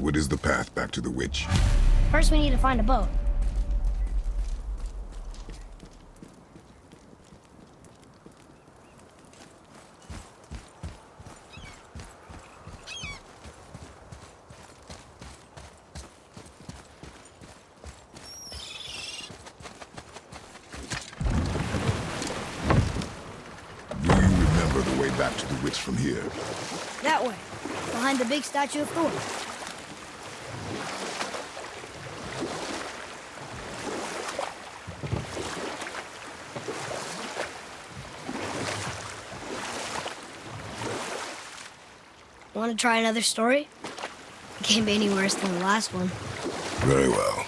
what is the path back to the witch? First, we need to find a boat. Do you remember the way back to the witch from here? That way, behind the big statue of Thor. Want to try another story? It can't be any worse than the last one. Very well.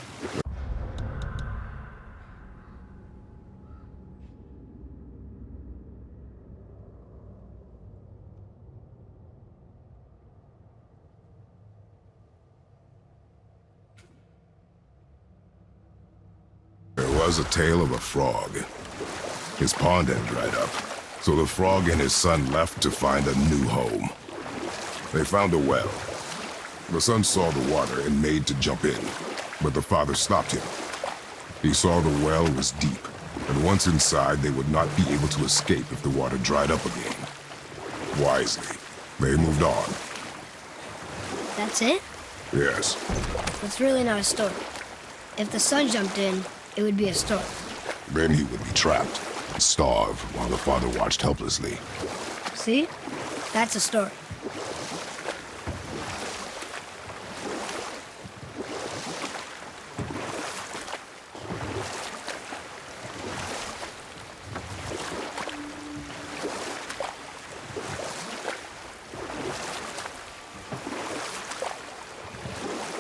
There was a tale of a frog. His pond had dried up, so the frog and his son left to find a new home. They found a well. The son saw the water and made to jump in, but the father stopped him. He saw the well was deep, and once inside they would not be able to escape if the water dried up again. Wisely, they moved on. That's it? Yes. It's really not a story. If the son jumped in, it would be a story. Then he would be trapped and starve while the father watched helplessly. See? That's a story.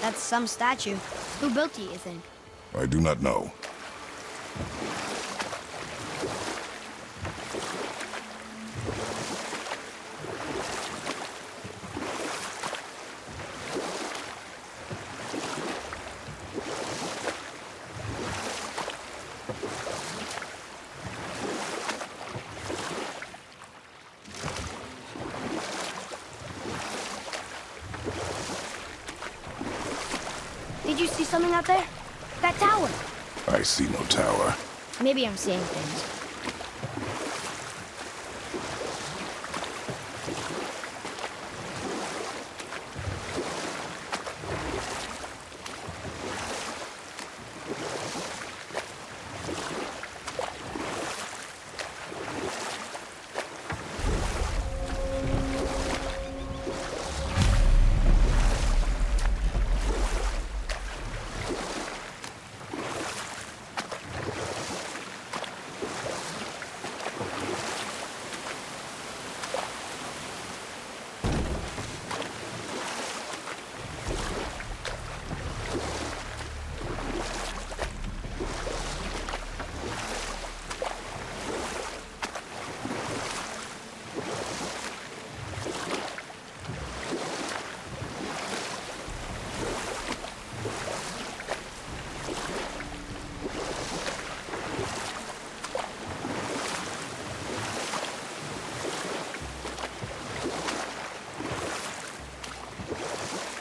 That's some statue. Who built it, you think? I do not know. Did you see something out there? That tower. I see no tower. Maybe I'm seeing things.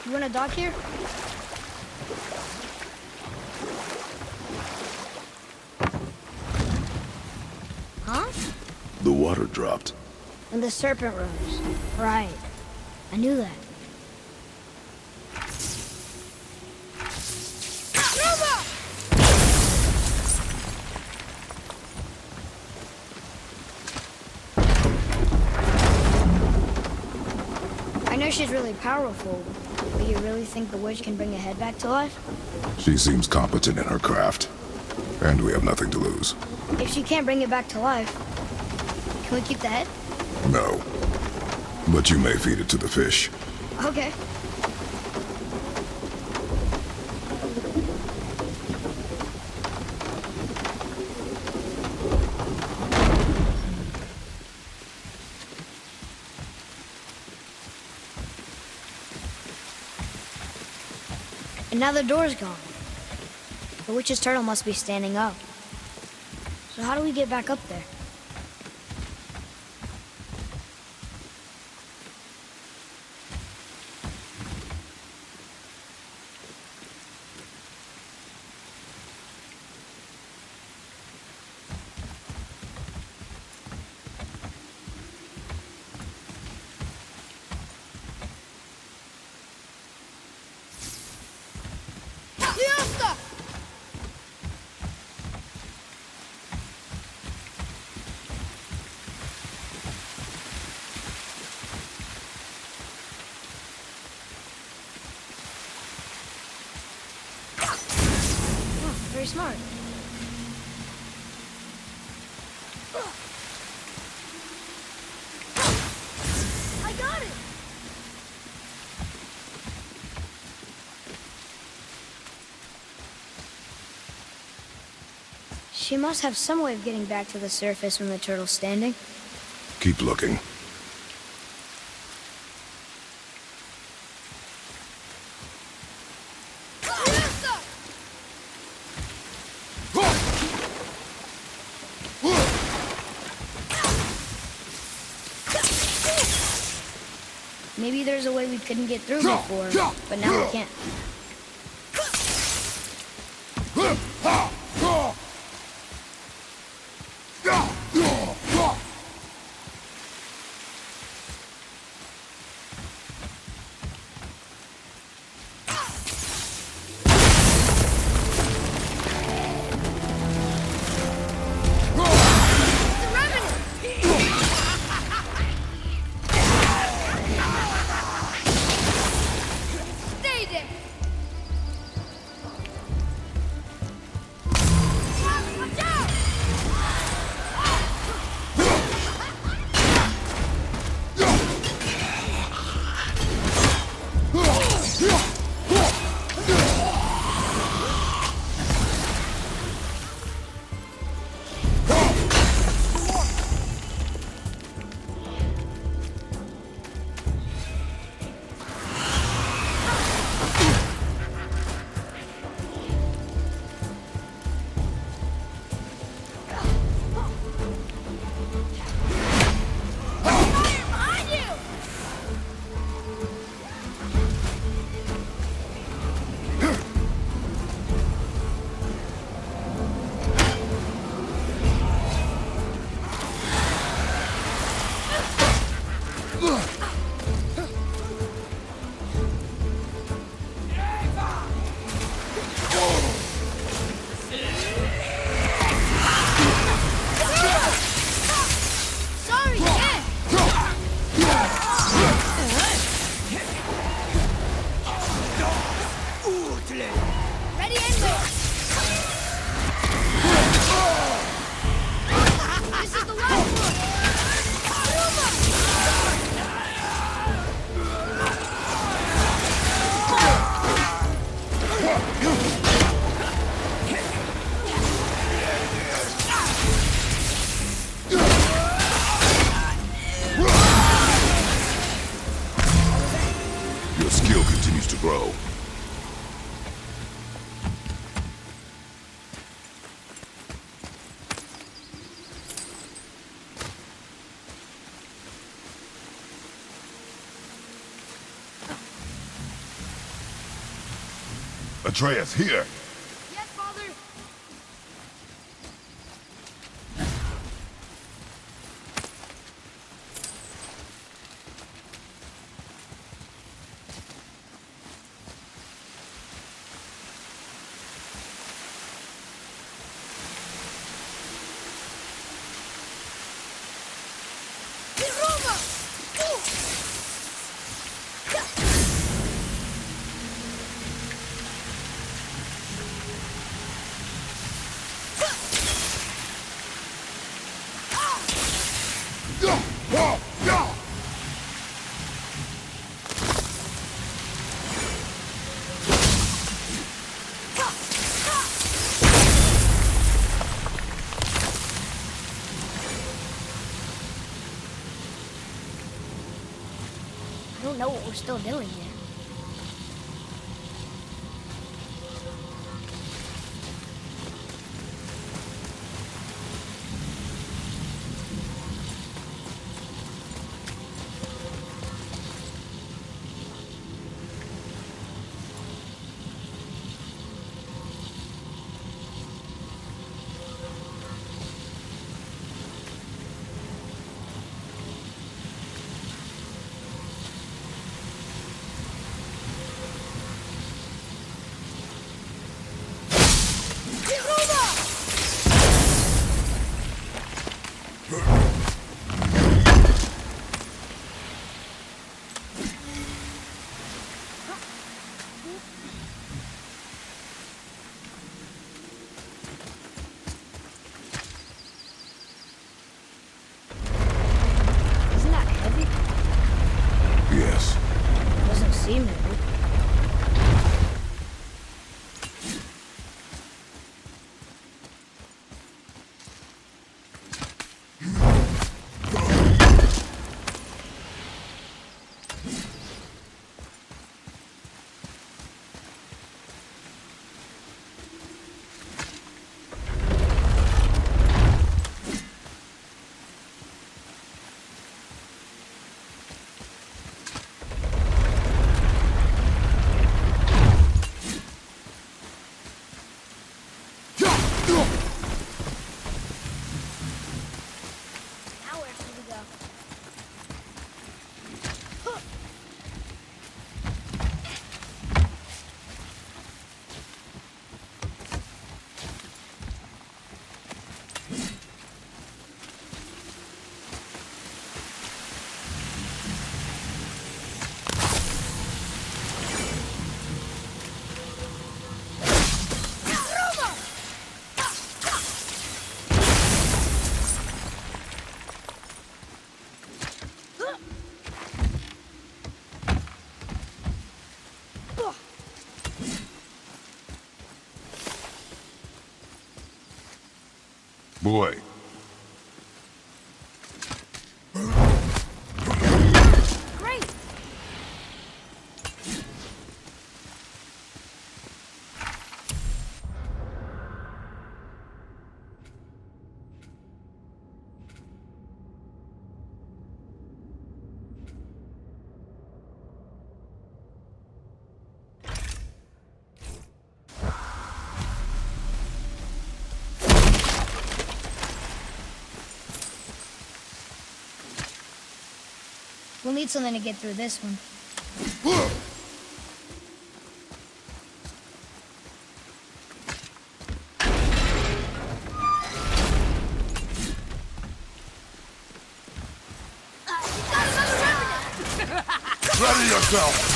You want a dock here? Huh? The water dropped. And the serpent rose. Right. I knew that. I know she's really powerful, but you really think the witch can bring a head back to life? She seems competent in her craft, and we have nothing to lose. If she can't bring it back to life, can we keep the head? No. But you may feed it to the fish. Okay. And now the door's gone. The witch's turtle must be standing up. So how do we get back up there? very smart. I got it! She must have some way of getting back to the surface when the turtle's standing. Keep looking. Maybe there's a way we couldn't get through before, but now we can't. Your skill continues to grow. Atreus, here! Yes, Father! I don't know what we're still doing here. Boy. Great! We'll need something to get through this one. Ready yourself!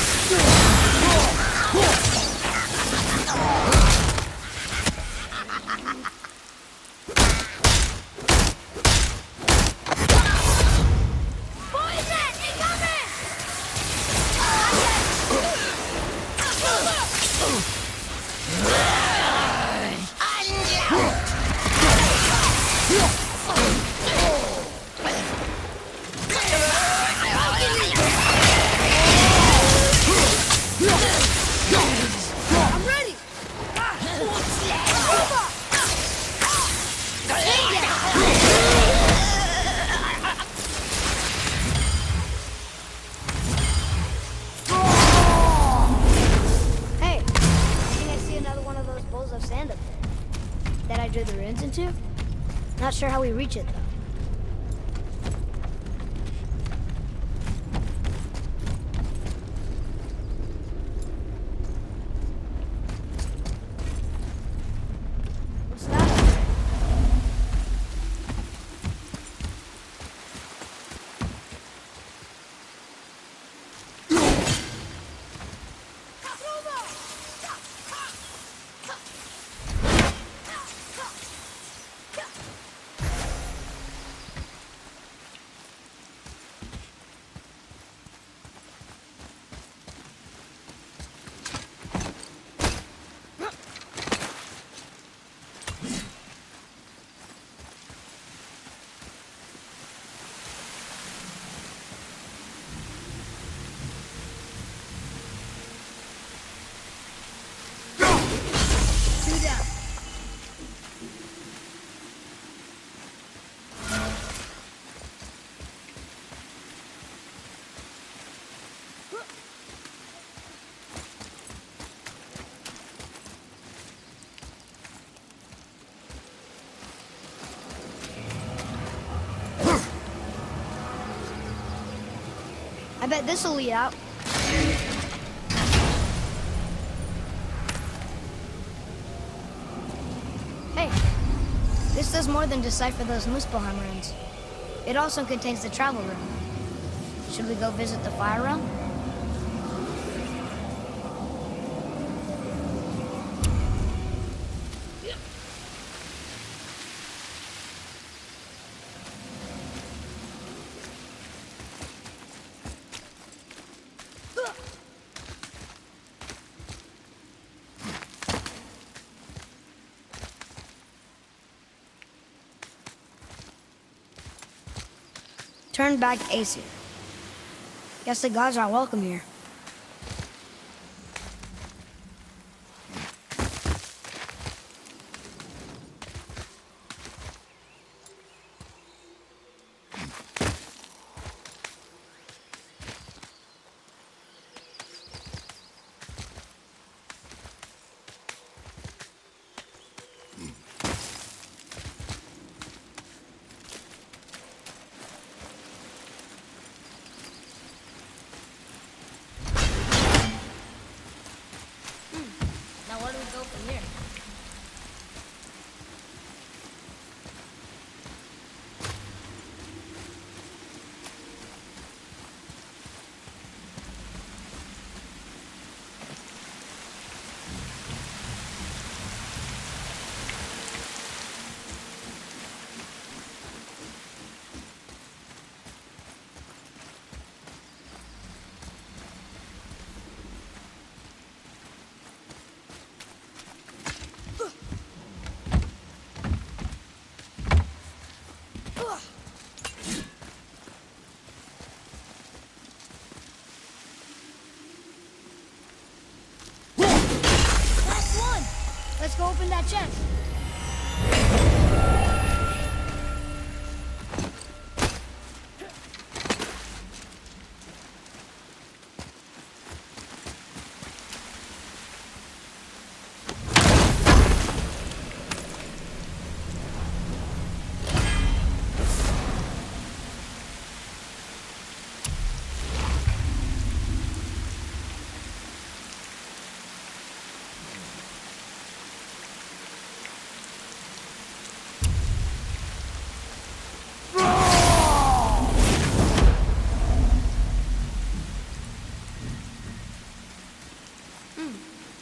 I'm ready! Hey, I think I see another one of those bowls of sand up there. That I drew the runes into? Not sure how we reach it, though. What's that? Two down. I bet this'll lead out. Hey, this does more than decipher those Muspelheim runes. It also contains the travel room. Should we go visit the fire realm? Turn back Aesir. Guess the gods aren't welcome here. open that chest.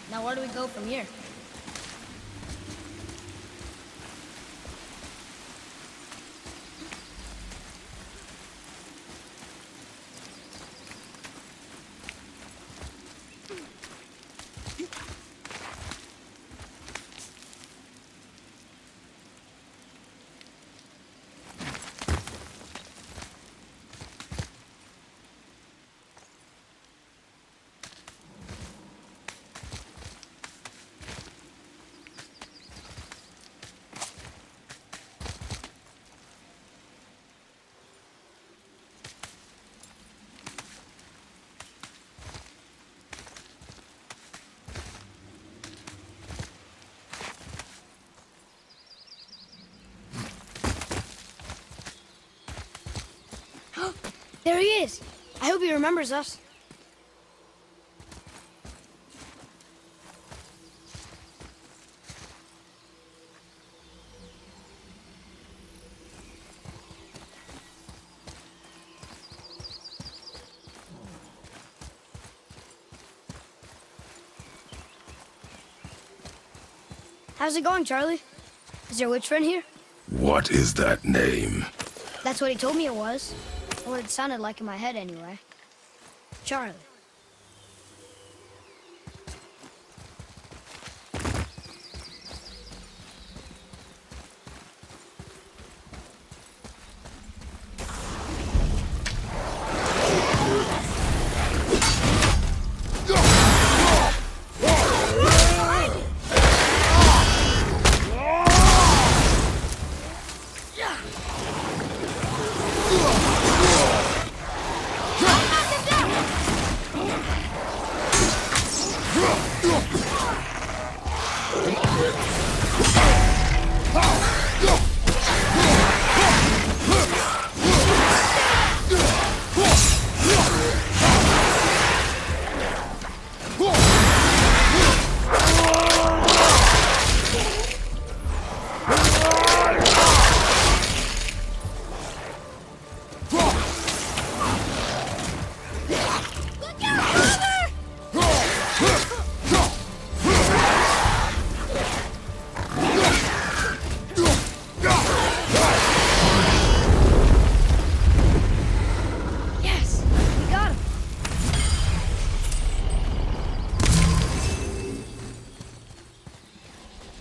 Now where do we go from here? There he is! I hope he remembers us. How's it going, Charlie? Is your witch friend here? What is that name? That's what he told me it was. Or what it sounded like in my head, anyway. Charlie.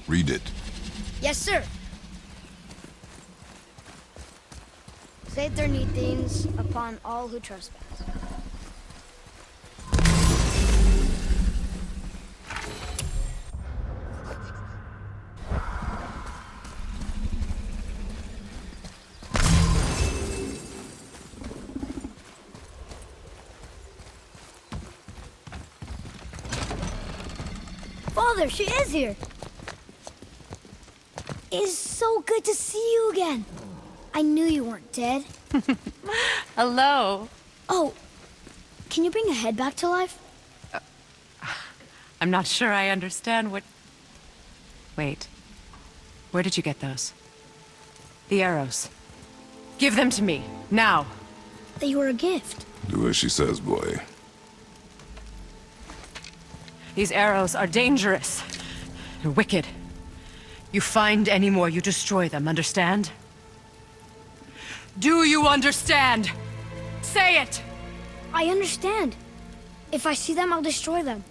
Read it. Yes, sir. Save their need things upon all who trespass. Father, she is here. It is so good to see you again. I knew you weren't dead. Hello. Oh, can you bring a head back to life? I'm not sure I understand what... Wait. Where did you get those? The arrows. Give them to me, now. They were a gift. Do as she says, boy. These arrows are dangerous. They're wicked. You find any more, you destroy them, understand? Do you understand? Say it! I understand. If I see them, I'll destroy them.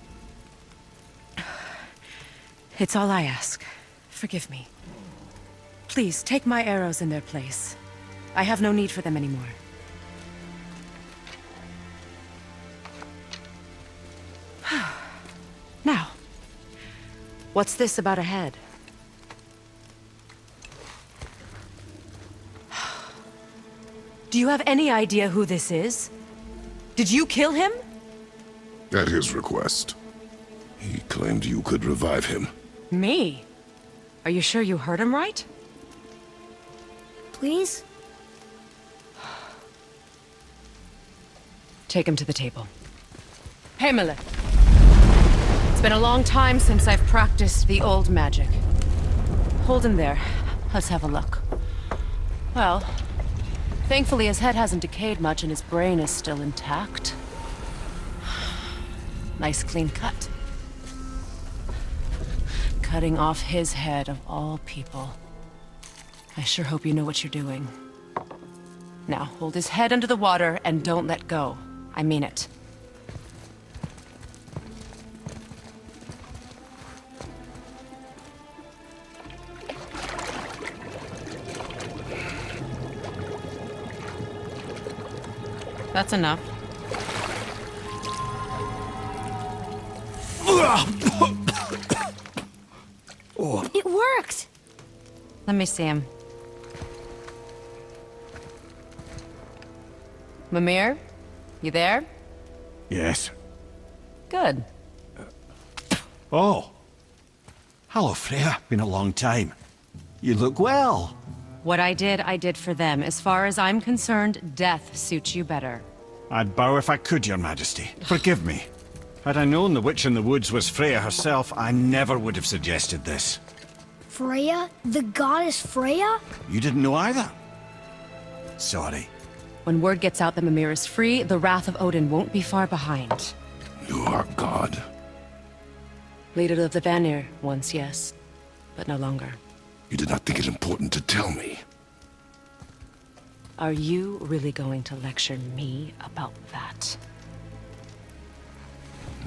It's all I ask. Forgive me. Please, take my arrows in their place. I have no need for them anymore. Now, what's this about a head? Do you have any idea who this is? Did you kill him? At his request. He claimed you could revive him. Me? Are you sure you heard him right? Please? Take him to the table. Pamela. It's been a long time since I've practiced the old magic. Hold him there. Let's have a look. Well, thankfully his head hasn't decayed much and his brain is still intact. Nice clean cut. Cutting off his head of all people. I sure hope you know what you're doing. Now, hold his head under the water and don't let go. I mean it. That's enough. It worked! Let me see him. Mimir? You there? Yes. Good. Oh. Hello, Freya. Been a long time. You look well. What I did for them. As far as I'm concerned, death suits you better. I'd bow if I could, Your Majesty. Forgive me. Had I known the witch in the woods was Freya herself, I never would have suggested this. Freya? The goddess Freya? You didn't know either? Sorry. When word gets out that Mimir is free, the wrath of Odin won't be far behind. You are God. Leader of the Vanir, once, yes. But no longer. You did not think it important to tell me. Are you really going to lecture me about that?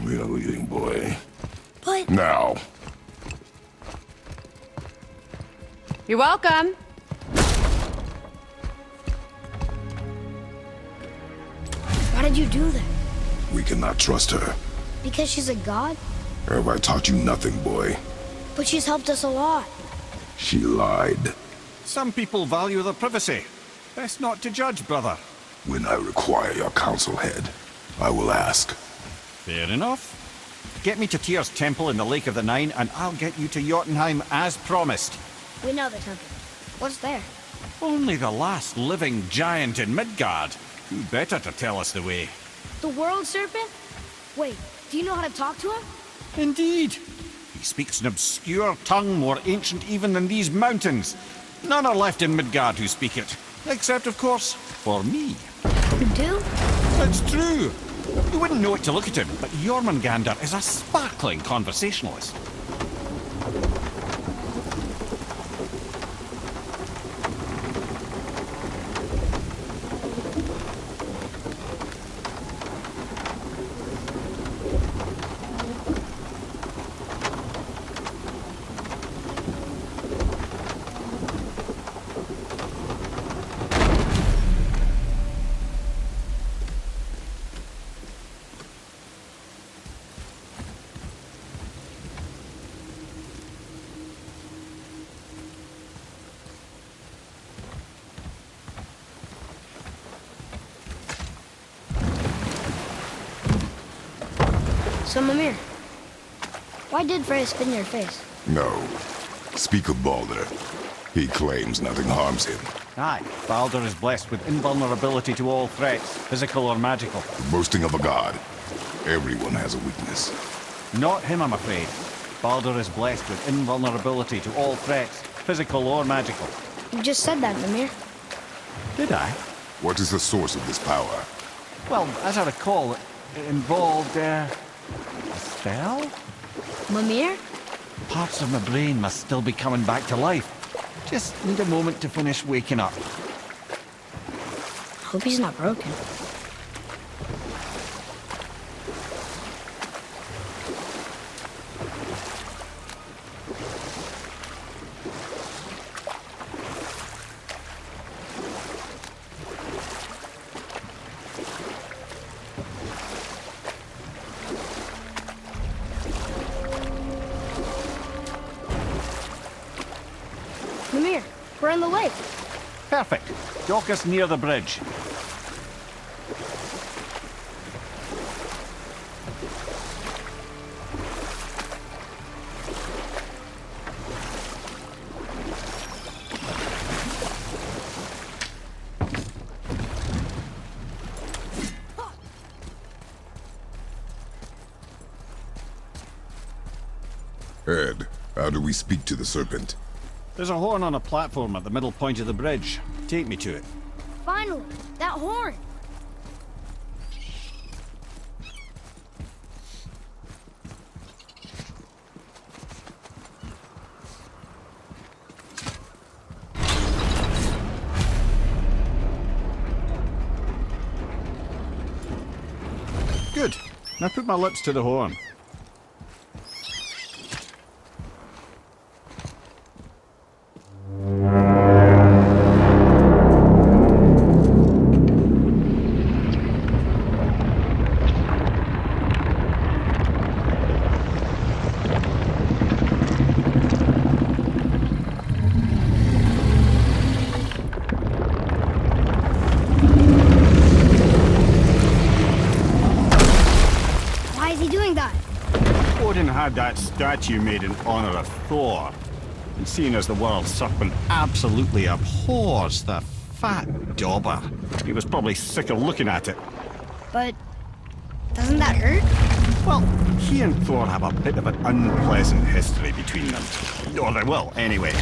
We are leaving, boy. But... Now. You're welcome! Why did you do that? We cannot trust her. Because she's a god? Have I taught you nothing, boy? But she's helped us a lot. She lied. Some people value their privacy. Best not to judge, brother. When I require your council head, I will ask. Fair enough. Get me to Tyr's temple in the Lake of the Nine, and I'll get you to Jotunheim as promised. We know the temple. What's there? Only the last living giant in Midgard. Who better to tell us the way? The world serpent? Wait, do you know how to talk to him? Indeed. He speaks an obscure tongue more ancient even than these mountains. None are left in Midgard who speak it. Except, of course, for me. You do? It's true. You wouldn't know it to look at him, but Jormungandr is a sparkling conversationalist. So, Mimir, why did Freya spit in your face? No. Speak of Baldur. He claims nothing harms him. Aye, Baldur is blessed with invulnerability to all threats, physical or magical. Boasting of a god. Everyone has a weakness. Not him, I'm afraid. Baldur is blessed with invulnerability to all threats, physical or magical. You just said that, Mimir. Did I? What is the source of this power? Well, as I recall, it involved, a spell? Mimir? Parts of my brain must still be coming back to life. Just need a moment to finish waking up. Hope he's not broken. Mimir, we're in the lake. Perfect. Dock us near the bridge. Ed, how do we speak to the serpent? There's a horn on a platform at the middle point of the bridge. Take me to it. Finally, that horn! Good. Now put my lips to the horn. Why is he doing that? Odin had that statue made in honor of Thor. And seeing as the world serpent absolutely abhors the fat dauber, he was probably sick of looking at it. But doesn't that hurt? Well, he and Thor have a bit of an unpleasant history between them. Or they will, anyway.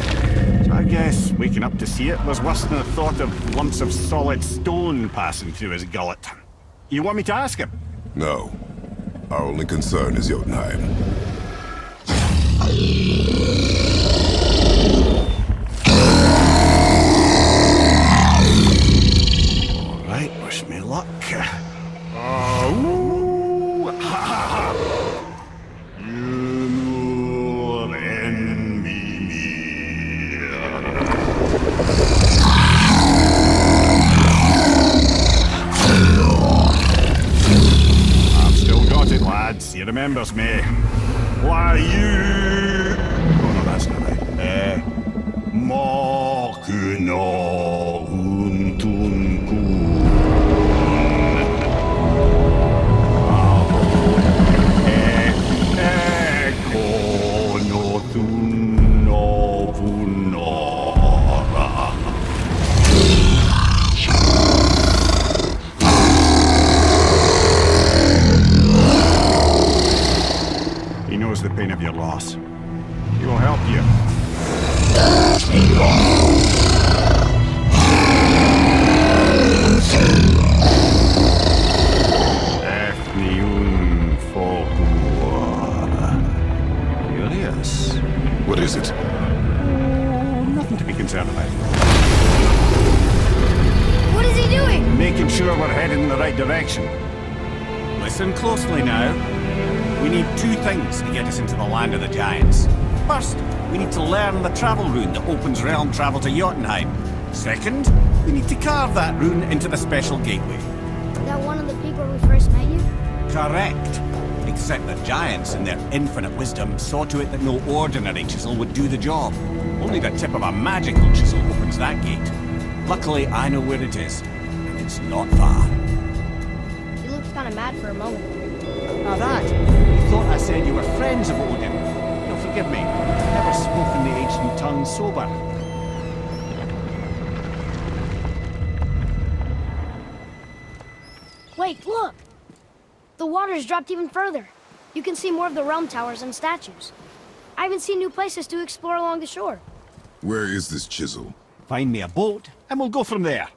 So I guess waking up to see it was worse than the thought of lumps of solid stone passing through his gullet. You want me to ask him? No. Our only concern is Jotunheim. All right, wish me luck. Ooh, ha, ha, ha. You know enemy. I've still got it, lads. He remembers me. Why you? Oh no, that's not right. Mokuno untunku. He knows the pain of your loss. He will help you. Curious. What is it? Oh, nothing to be concerned about. What is he doing? Making sure we're heading in the right direction. Listen closely now. We need two things to get us into the land of the giants. First, we need to learn the travel rune that opens realm travel to Jotunheim. Second, we need to carve that rune into the special gateway. That one of the peak where we first met you? Correct. Except the giants, in their infinite wisdom, saw to it that no ordinary chisel would do the job. Only the tip of a magical chisel opens that gate. Luckily, I know where it is, and it's not far. He looked kind of mad for a moment. Now that, you thought I said you were friends of Odin. You'll forgive me. I've never spoken the ancient tongue sober. Wait, look! The water's dropped even further. You can see more of the realm towers and statues. I even see new places to explore along the shore. Where is this chisel? Find me a boat, and we'll go from there.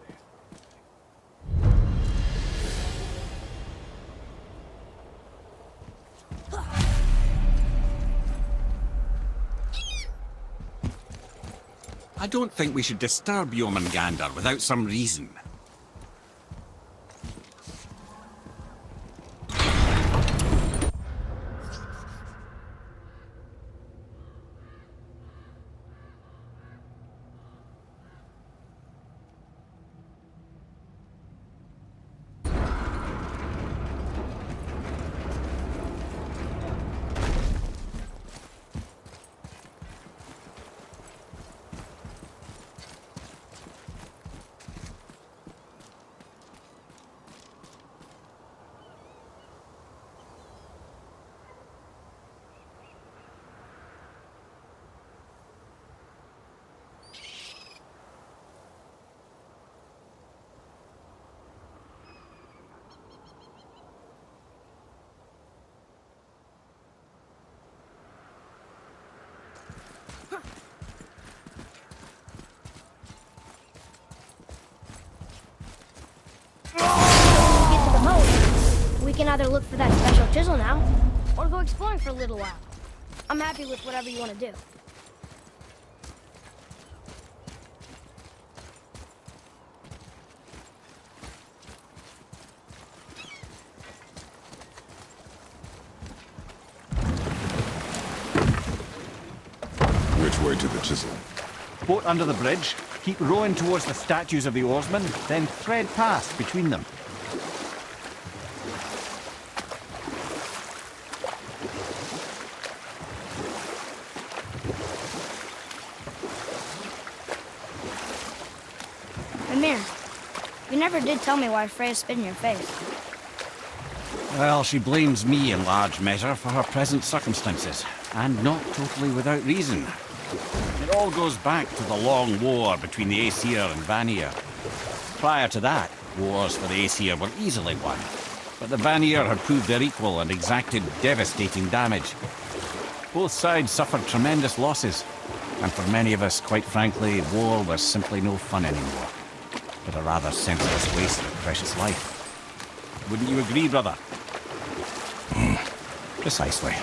I don't think we should disturb Jormungandr without some reason. We can either look for that special chisel now, or go exploring for a little while. I'm happy with whatever you want to do. Which way to the chisel? Boat under the bridge, keep rowing towards the statues of the oarsmen, then thread past between them. Amir, you never did tell me why Freya spit in your face. Well, she blames me in large measure for her present circumstances, and not totally without reason. It all goes back to the long war between the Aesir and Vanir. Prior to that, wars for the Aesir were easily won, but the Vanir had proved their equal and exacted devastating damage. Both sides suffered tremendous losses, and for many of us, quite frankly, war was simply no fun anymore, but a rather senseless waste of precious life. Wouldn't you agree, brother? Precisely.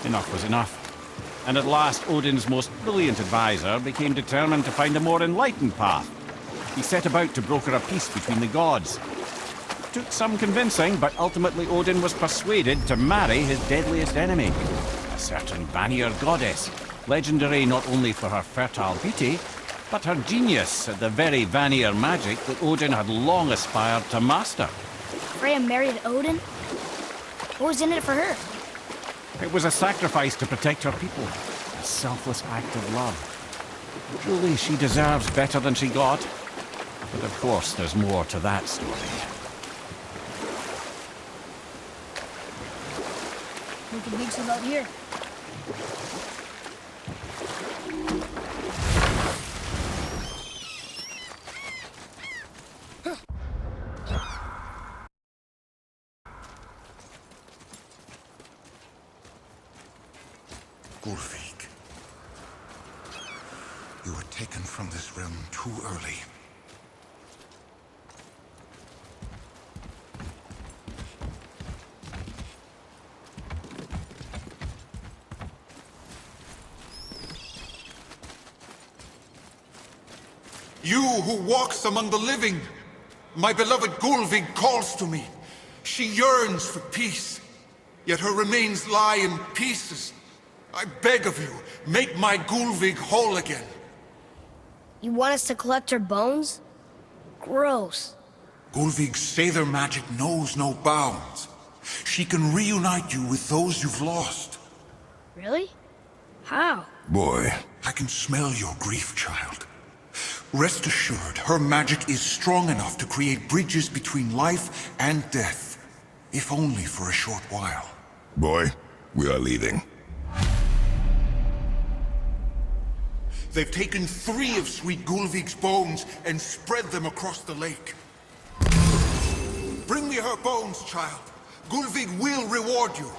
Enough was enough. And at last, Odin's most brilliant advisor became determined to find a more enlightened path. He set about to broker a peace between the gods. Took some convincing, but ultimately Odin was persuaded to marry his deadliest enemy, a certain Vanir goddess, legendary not only for her fertile beauty, but her genius at the very Vanir magic that Odin had long aspired to master. Freya married Odin? What was in it for her? It was a sacrifice to protect her people, a selfless act of love. Truly, she deserves better than she got. But of course, there's more to that story. We can beach them out here. Ulfik, you were taken from this realm too early. You who walks among the living, my beloved Gulvig calls to me. She yearns for peace, yet her remains lie in pieces. I beg of you, make my Gulvig whole again. You want us to collect her bones? Gross. Gulvig's Sather magic knows no bounds. She can reunite you with those you've lost. Really? How? Boy, I can smell your grief, child. Rest assured, her magic is strong enough to create bridges between life and death, if only for a short while. boy, we are leaving. They've taken 3 of sweet Gulvig's bones and spread them across the lake. Bring me her bones, child. Gulvig will reward you.